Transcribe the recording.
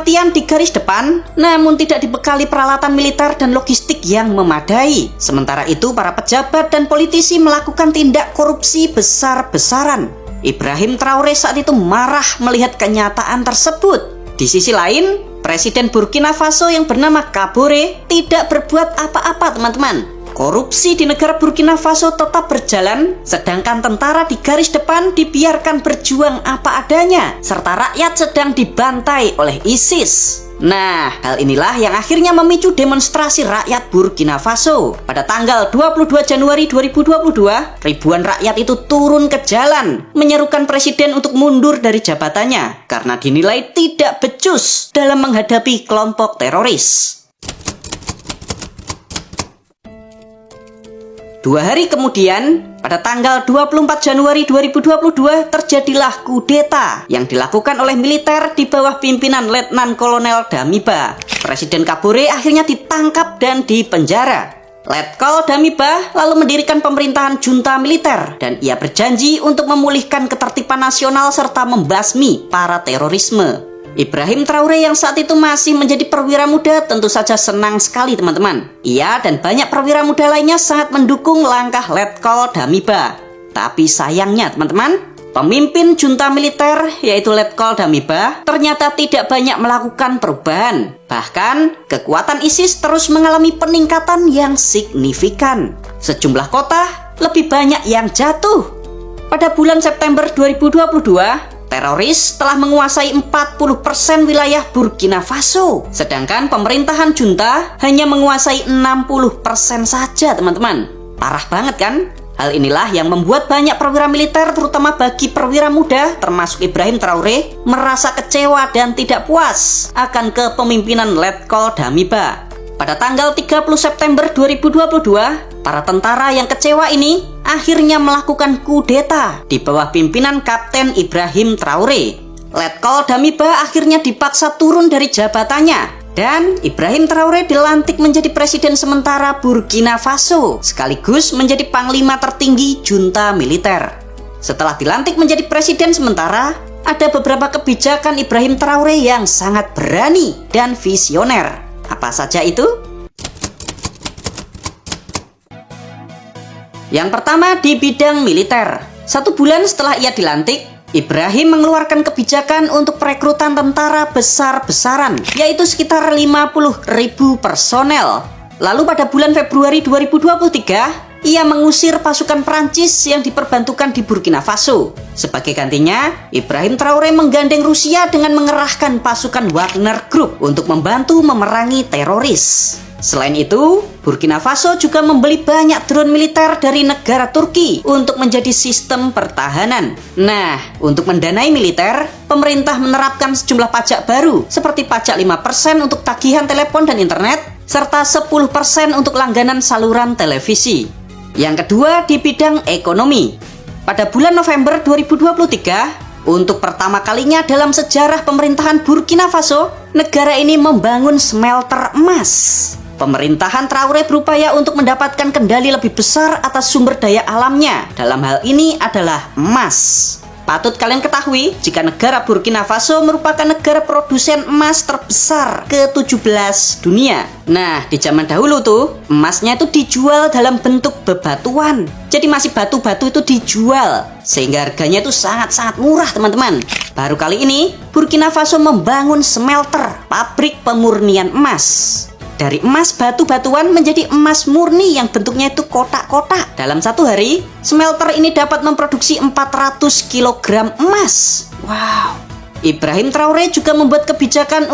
mati-matian di garis depan, namun tidak dibekali peralatan militer dan logistik yang memadai. Sementara itu, para pejabat dan politisi melakukan tindak korupsi besar-besaran. Ibrahim Traoré saat itu marah melihat kenyataan tersebut. Di sisi lain, Presiden Burkina Faso yang bernama Kaboré tidak berbuat apa-apa, teman-teman. Korupsi di negara Burkina Faso tetap berjalan, sedangkan tentara di garis depan dibiarkan berjuang apa adanya, serta rakyat sedang dibantai oleh ISIS. Nah, hal inilah yang akhirnya memicu demonstrasi rakyat Burkina Faso. Pada tanggal 22 Januari 2022, ribuan rakyat itu turun ke jalan, menyerukan presiden untuk mundur dari jabatannya, karena dinilai tidak becus dalam menghadapi kelompok teroris. 2 hari kemudian, pada tanggal 24 Januari 2022, terjadilah kudeta yang dilakukan oleh militer di bawah pimpinan Letnan Kolonel Damiba. Presiden Kaboré akhirnya ditangkap dan dipenjara. Letkol Damiba lalu mendirikan pemerintahan junta militer dan ia berjanji untuk memulihkan ketertiban nasional serta membasmi para terorisme. Ibrahim Traoré yang saat itu masih menjadi perwira muda tentu saja senang sekali, teman-teman. Ia dan banyak perwira muda lainnya sangat mendukung langkah Letkol Damiba. Tapi sayangnya, teman-teman, pemimpin junta militer yaitu Letkol Damiba ternyata tidak banyak melakukan perubahan. Bahkan, kekuatan ISIS terus mengalami peningkatan yang signifikan. Sejumlah kota lebih banyak yang jatuh. Pada bulan September 2022, teroris telah menguasai 40% wilayah Burkina Faso. Sedangkan pemerintahan junta hanya menguasai 60% saja, teman-teman. Parah banget kan? Hal inilah yang membuat banyak perwira militer, terutama bagi perwira muda, termasuk Ibrahim Traoré, merasa kecewa dan tidak puas akan kepemimpinan Letkol Damiba. Pada tanggal 30 September 2022, para tentara yang kecewa ini akhirnya melakukan kudeta di bawah pimpinan Kapten Ibrahim Traoré. Letkol Damiba akhirnya dipaksa turun dari jabatannya dan Ibrahim Traoré dilantik menjadi presiden sementara Burkina Faso sekaligus menjadi panglima tertinggi junta militer. Setelah dilantik menjadi presiden sementara, ada beberapa kebijakan Ibrahim Traoré yang sangat berani dan visioner. Apa saja itu? Yang pertama di bidang militer. 1 bulan setelah ia dilantik, Ibrahim mengeluarkan kebijakan untuk perekrutan tentara besar-besaran, yaitu sekitar 50.000 personel. Lalu pada bulan Februari 2023, ia mengusir pasukan Prancis yang diperbantukan di Burkina Faso. Sebagai gantinya, Ibrahim Traoré menggandeng Rusia dengan mengerahkan pasukan Wagner Group untuk membantu memerangi teroris. Selain itu, Burkina Faso juga membeli banyak drone militer dari negara Turki untuk menjadi sistem pertahanan. Nah, untuk mendanai militer, pemerintah menerapkan sejumlah pajak baru seperti pajak 5% untuk tagihan telepon dan internet, serta 10% untuk langganan saluran televisi. Yang kedua di bidang ekonomi. Pada bulan November 2023, untuk pertama kalinya dalam sejarah pemerintahan Burkina Faso, negara ini membangun smelter emas. Pemerintahan Traoré berupaya untuk mendapatkan kendali lebih besar atas sumber daya alamnya. Dalam hal ini adalah emas. Patut kalian ketahui jika negara Burkina Faso merupakan negara produsen emas terbesar ke-17 dunia. Nah, di zaman dahulu tuh, emasnya itu dijual dalam bentuk bebatuan. Jadi masih batu-batu itu dijual, sehingga harganya itu sangat-sangat murah, teman-teman. Baru kali ini, Burkina Faso membangun smelter, pabrik pemurnian emas. Dari emas batu-batuan menjadi emas murni yang bentuknya itu kotak-kotak. Dalam 1 hari, smelter ini dapat memproduksi 400 kg emas. Wow. Ibrahim Traoré juga membuat kebijakan